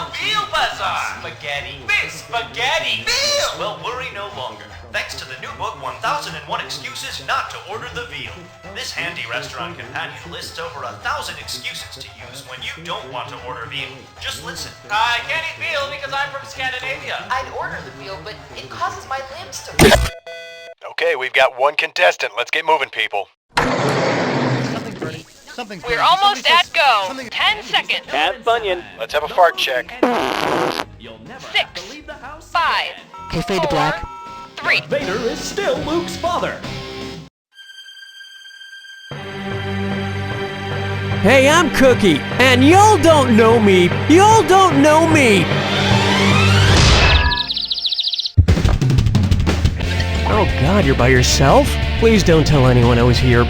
Meal Bazaar! Spaghetti. Miss Spaghetti! Veal! Well, worry no longer. Thanks to the new book, 1001 Excuses Not to Order the Veal. This handy restaurant companion lists over 1,000 excuses to use when you don't want to order veal. Just listen. I can't eat veal because I'm from Scandinavia. I'd order the veal, but it causes my limbs to... Okay, we've got one contestant. Let's get moving, people. We're almost at go. 10 seconds. Cat Bunyan. Let's have a fart check. 6, 5, Okay, fade to black. 3. Vader is still Luke's father. Hey, I'm Cookie, and y'all don't know me. Y'all don't know me. Oh God, you're by yourself? Please don't tell anyone I was here.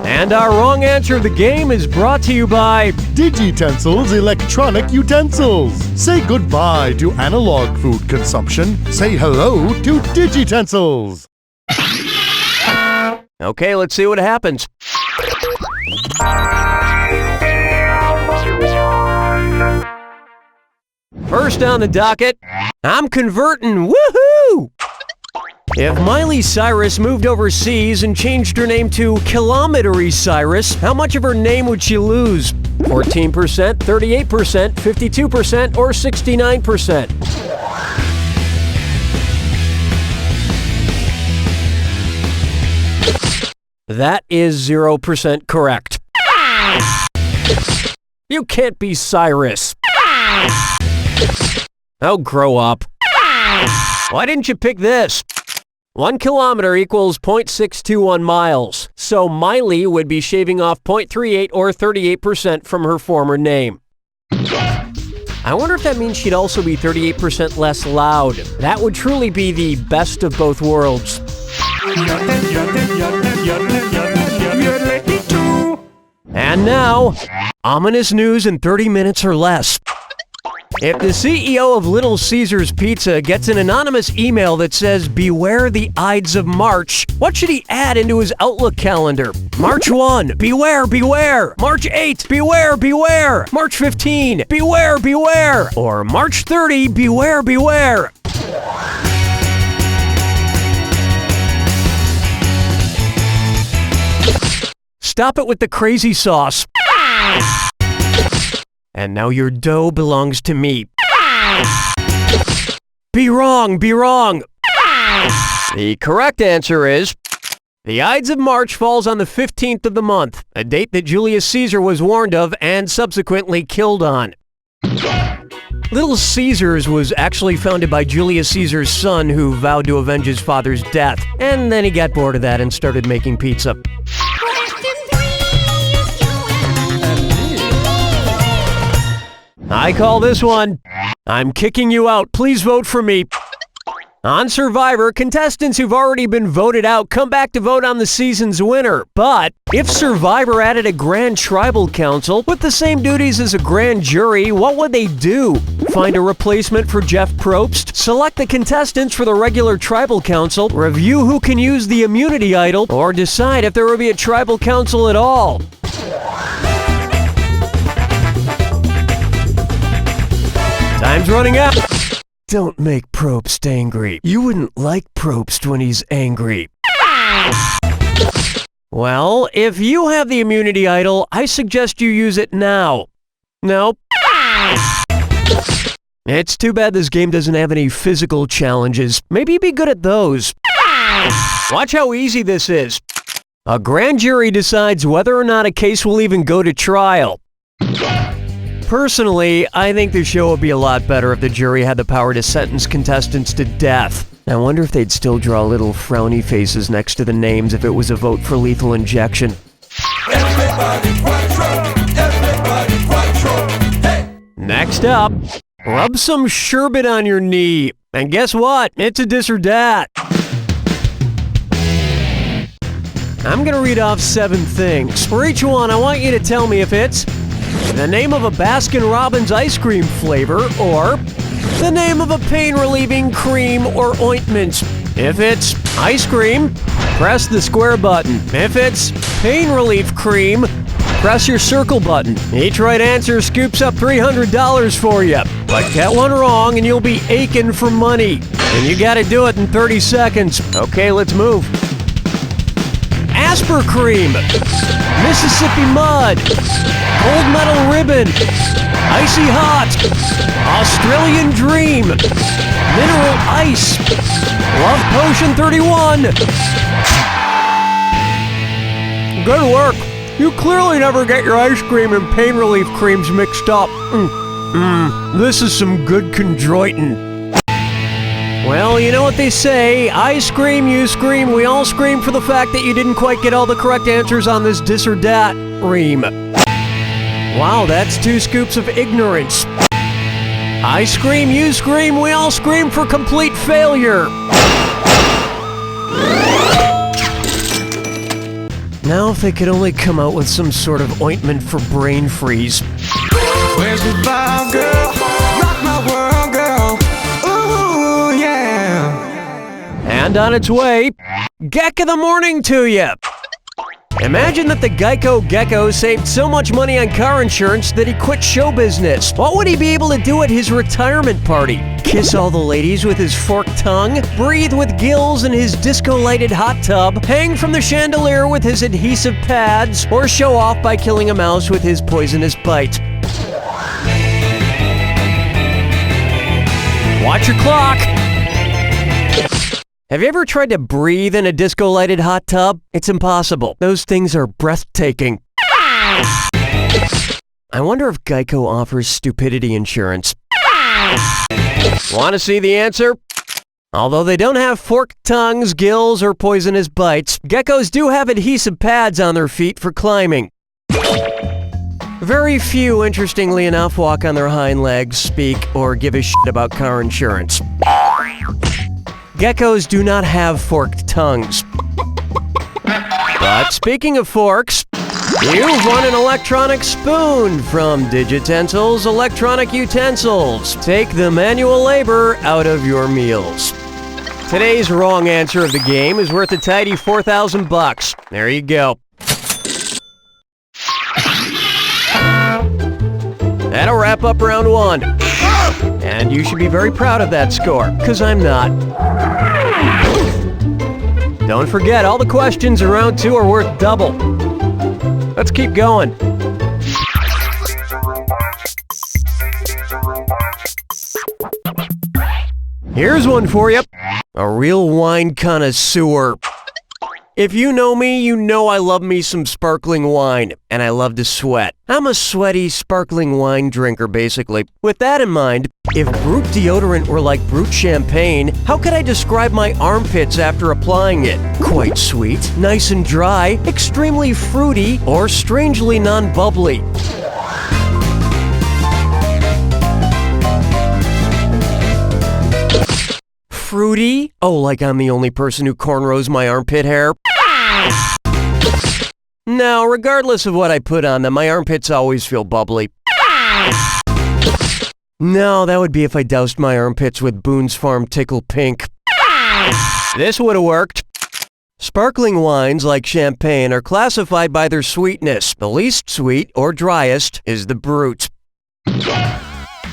And our wrong answer of the game is brought to you by Digitensils electronic utensils. Say goodbye to analog food consumption. Say hello to Digitensils. Okay, let's see what happens. First on the docket, I'm converting. Woohoo! If Miley Cyrus moved overseas and changed her name to Kilometery Cyrus, how much of her name would she lose? 14%, 38%, 52%, or 69%? That is 0% correct. You can't be Cyrus. Oh, grow up. Why didn't you pick this? 1 kilometer equals 0.621 miles, so Miley would be shaving off 0.38 or 38% from her former name. I wonder if that means she'd also be 38% less loud. That would truly be the best of both worlds. And now, ominous news in 30 minutes or less. If the CEO of Little Caesars Pizza gets an anonymous email that says, "Beware the Ides of March," what should he add into his Outlook calendar? March 1, beware, beware. March 8, beware, beware. March 15, beware, beware. Or March 30, beware, beware. Stop it with the crazy sauce. And now your dough belongs to me. Be wrong, be wrong. The correct answer is, the Ides of March falls on the 15th of the month, a date that Julius Caesar was warned of and subsequently killed on. Little Caesars was actually founded by Julius Caesar's son, who vowed to avenge his father's death, and then he got bored of that and started making pizza. I call this one, I'm kicking you out, please vote for me. On Survivor, contestants who've already been voted out come back to vote on the season's winner. But if Survivor added a grand tribal council with the same duties as a grand jury, what would they do? Find a replacement for Jeff Probst, select the contestants for the regular tribal council, review who can use the immunity idol, or decide if there will be a tribal council at all. Time's running out. Don't make Probst angry. You wouldn't like Probst when he's angry. Well, if you have the immunity idol, I suggest you use it now. Nope. It's too bad this game doesn't have any physical challenges. Maybe you'd be good at those. Watch how easy this is. A grand jury decides whether or not a case will even go to trial. Personally, I think the show would be a lot better if the jury had the power to sentence contestants to death. I wonder if they'd still draw little frowny faces next to the names if it was a vote for lethal injection. Next up, rub some sherbet on your knee. And guess what? It's a this or dat. I'm gonna read off 7 things. For each one, I want you to tell me if it's the name of a Baskin-Robbins ice cream flavor, or the name of a pain-relieving cream or ointment. If it's ice cream, press the square button. If it's pain relief cream, Press your circle button. Each right answer scoops up $300 for you. But get one wrong and you'll be aching for money. And you gotta do it in 30 seconds. Okay, let's move. Asper Cream, Mississippi Mud, Gold Medal Ribbon, Icy Hot, Australian Dream, Mineral Ice, Love Potion 31. Good work. You clearly never get your ice cream and pain relief creams mixed up. This is some good chondroitin. Well, you know what they say, I scream, you scream, we all scream for the fact that you didn't quite get all the correct answers on this dis or dat ream. Wow, that's 2 scoops of ignorance. I scream, you scream, we all scream for complete failure. Now if they could only come out with some sort of ointment for brain freeze. Where's the vibe, girl? Rock my world, girl. Ooh, yeah. And on its way, Geck of the Morning to you. Imagine that the Geico Gecko saved so much money on car insurance that he quit show business. What would he be able to do at his retirement party? Kiss all the ladies with his forked tongue? Breathe with gills in his disco-lighted hot tub? Hang from the chandelier with his adhesive pads? Or show off by killing a mouse with his poisonous bite? Watch your clock! Have you ever tried to breathe in a disco-lighted hot tub? It's impossible. Those things are breathtaking. I wonder if Geico offers stupidity insurance. Want to see the answer? Although they don't have forked tongues, gills, or poisonous bites, geckos do have adhesive pads on their feet for climbing. Very few, interestingly enough, walk on their hind legs, speak, or give a shit about car insurance. Geckos do not have forked tongues. But speaking of forks, you've won an electronic spoon from Digitensils Electronic Utensils. Take the manual labor out of your meals. Today's wrong answer of the game is worth a tidy $4,000. There you go. That'll wrap up round 1. And you should be very proud of that score, 'cause I'm not. Don't forget, all the questions in round 2 are worth double. Let's keep going. Here's one for you. A real wine connoisseur. If you know me, you know I love me some sparkling wine, and I love to sweat. I'm a sweaty, sparkling wine drinker, basically. With that in mind, if Brut deodorant were like Brut Champagne, how could I describe my armpits after applying it? Quite sweet, nice and dry, extremely fruity, or strangely non-bubbly. Fruity? Oh, like I'm the only person who cornrows my armpit hair? No, regardless of what I put on them, my armpits always feel bubbly. No, that would be if I doused my armpits with Boone's Farm Tickle Pink. This would have worked. Sparkling wines like champagne are classified by their sweetness. The least sweet, or driest, is the Brut.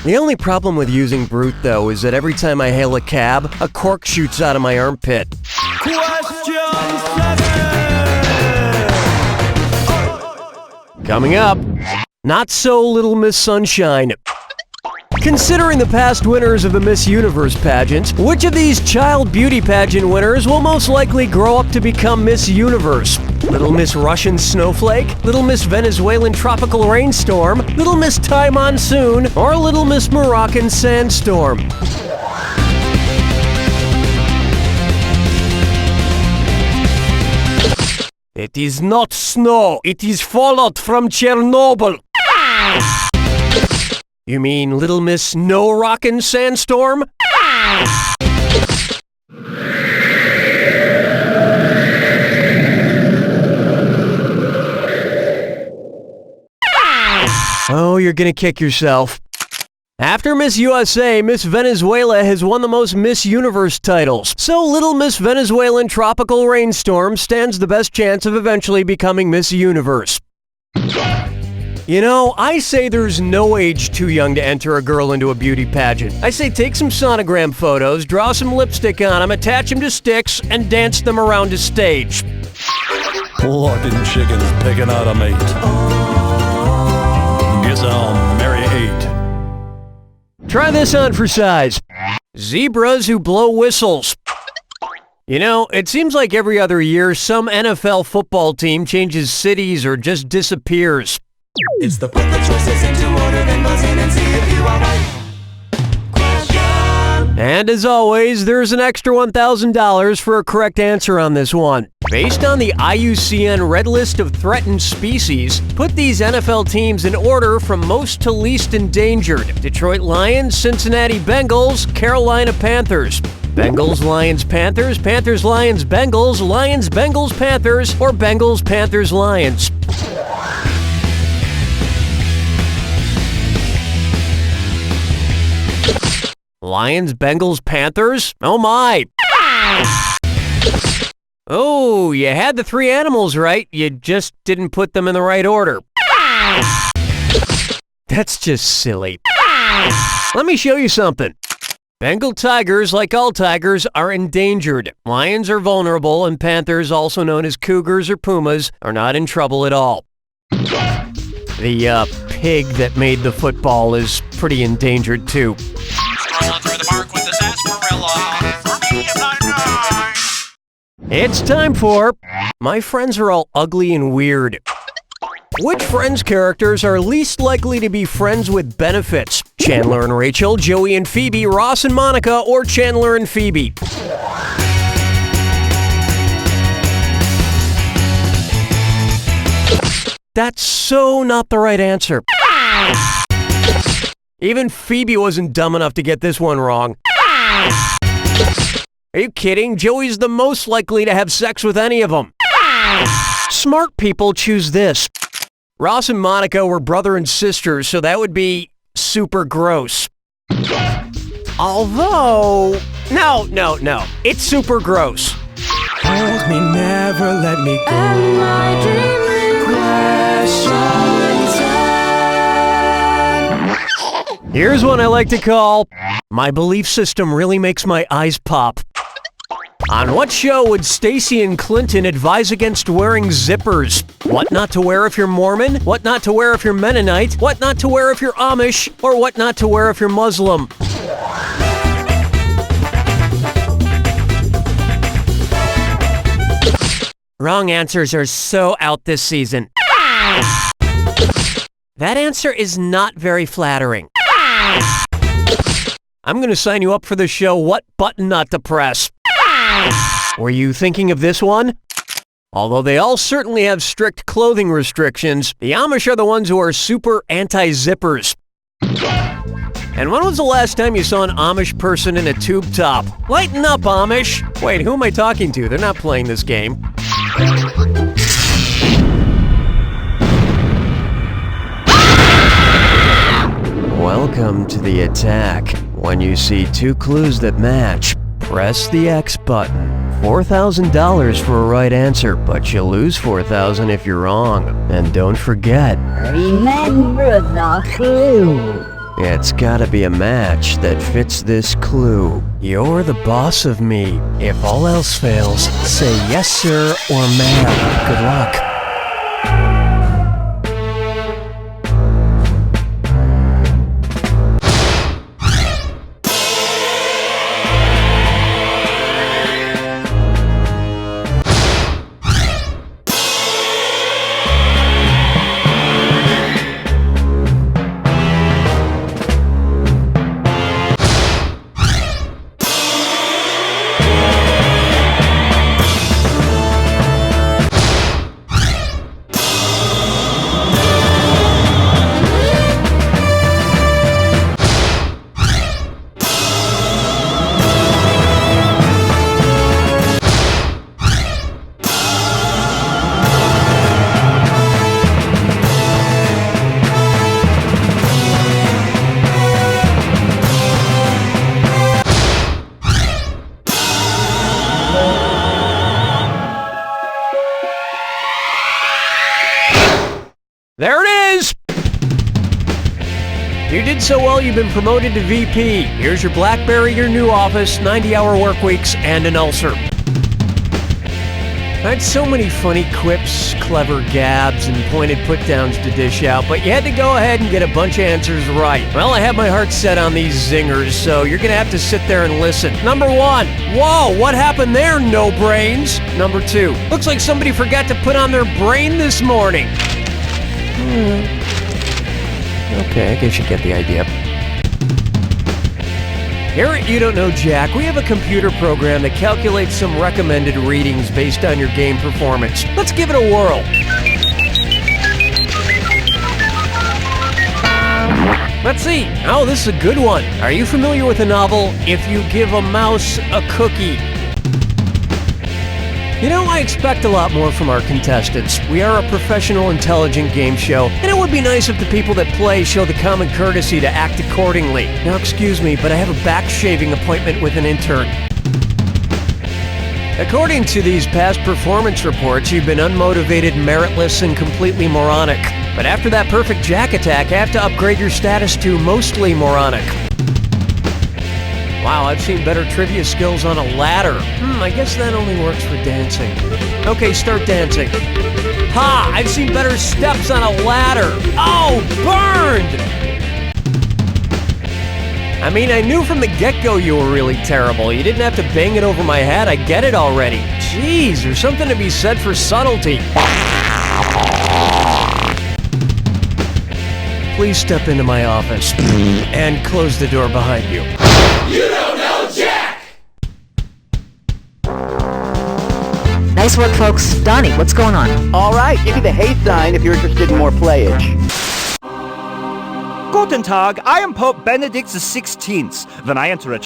The only problem with using Brut, though, is that every time I hail a cab, a cork shoots out of my armpit. Coming up, not so Little Miss Sunshine. Considering the past winners of the Miss Universe pageant, which of these child beauty pageant winners will most likely grow up to become Miss Universe? Little Miss Russian Snowflake, Little Miss Venezuelan Tropical Rainstorm, Little Miss Thai Monsoon, or Little Miss Moroccan Sandstorm? It is not snow, it is fallout from Chernobyl. You mean Little Miss No Rockin' Sandstorm? Oh, you're gonna kick yourself. After Miss USA, Miss Venezuela has won the most Miss Universe titles, so Little Miss Venezuelan Tropical Rainstorm stands the best chance of eventually becoming Miss Universe. You know, I say there's no age too young to enter a girl into a beauty pageant. I say take some sonogram photos, draw some lipstick on them, attach them to sticks, and dance them around a stage. Locking chickens picking out a mate. Guess I'll marry 8. Try this on for size. Zebras who blow whistles. You know, it seems like every other year some NFL football team changes cities or just disappears. It's the put the choices into order, then buzz in and see if you are right. Question. And as always, there's an extra $1,000 for a correct answer on this one. Based on the IUCN Red List of Threatened Species, put these NFL teams in order from most to least endangered. Detroit Lions, Cincinnati Bengals, Carolina Panthers. Bengals, Lions, Panthers, Panthers, Lions, Bengals, Lions, Bengals, Panthers, or Bengals, Panthers, Lions. Lions, Bengals, Panthers? Oh my! Oh, you had the 3 animals right, you just didn't put them in the right order. That's just silly. Let me show you something. Bengal tigers, like all tigers, are endangered. Lions are vulnerable, and panthers, also known as cougars or pumas, are not in trouble at all. The pig that made the football is pretty endangered too. Strolling through the park with the sarsaparilla. For me, if I die. It's time for My Friends Are All Ugly and Weird. Which Friends characters are least likely to be friends with benefits? Chandler and Rachel, Joey and Phoebe, Ross and Monica, or Chandler and Phoebe? That's so not the right answer. Even Phoebe wasn't dumb enough to get this one wrong. Are you kidding? Joey's the most likely to have sex with any of them. Smart people choose this. Ross and Monica were brother and sister, so that would be super gross. Although, no. It's super gross. Hold me, never let me go. Am I dreaming? Question. Here's one I like to call, My Belief System Really Makes My Eyes Pop. On what show would Stacy and Clinton advise against wearing zippers? What not to wear if you're Mormon? What not to wear if you're Mennonite? What not to wear if you're Amish? Or what not to wear if you're Muslim? Wrong answers are so out this season. That answer is not very flattering. I'm going to sign you up for the show What Button Not to Press. Were you thinking of this one? Although they all certainly have strict clothing restrictions, the Amish are the ones who are super anti-zippers. And when was the last time you saw an Amish person in a tube top? Lighten up, Amish! Wait, who am I talking to? They're not playing this game. Welcome to the attack. When you see 2 clues that match, press the X button. $4,000 for a right answer, but you lose $4,000 if you're wrong. And don't forget, remember the clue. It's gotta be a match that fits this clue. You're the boss of me. If all else fails, say yes sir or ma'am. Good luck. You did so well, you've been promoted to VP. Here's your BlackBerry, your new office, 90-hour work weeks, and an ulcer. I had so many funny quips, clever gabs, and pointed put-downs to dish out, but you had to go ahead and get a bunch of answers right. Well, I have my heart set on these zingers, so you're gonna have to sit there and listen. Number 1, whoa, what happened there, no brains? Number 2, looks like somebody forgot to put on their brain this morning. Okay, I guess you get the idea. Here at You Don't Know Jack, we have a computer program that calculates some recommended readings based on your game performance. Let's give it a whirl. Let's see. Oh, this is a good one. Are you familiar with the novel If You Give a Mouse a Cookie? You know, I expect a lot more from our contestants. We are a professional, intelligent game show, and it would be nice if the people that play show the common courtesy to act accordingly. Now, excuse me, but I have a back-shaving appointment with an intern. According to these past performance reports, you've been unmotivated, meritless, and completely moronic. But after that perfect jack attack, I have to upgrade your status to mostly moronic. Wow, I've seen better trivia skills on a ladder. I guess that only works for dancing. Okay, start dancing. Ha! I've seen better steps on a ladder. Oh, burned! I mean, I knew from the get-go you were really terrible. You didn't have to bang it over my head. I get it already. Jeez, there's something to be said for subtlety. Please step into my office and close the door behind you. You don't know Jack! Nice work, folks. Donnie, what's going on? All right, give me the hey sign if you're interested in more playage. Guten Tag, I am Pope Benedict XVI. When I enter a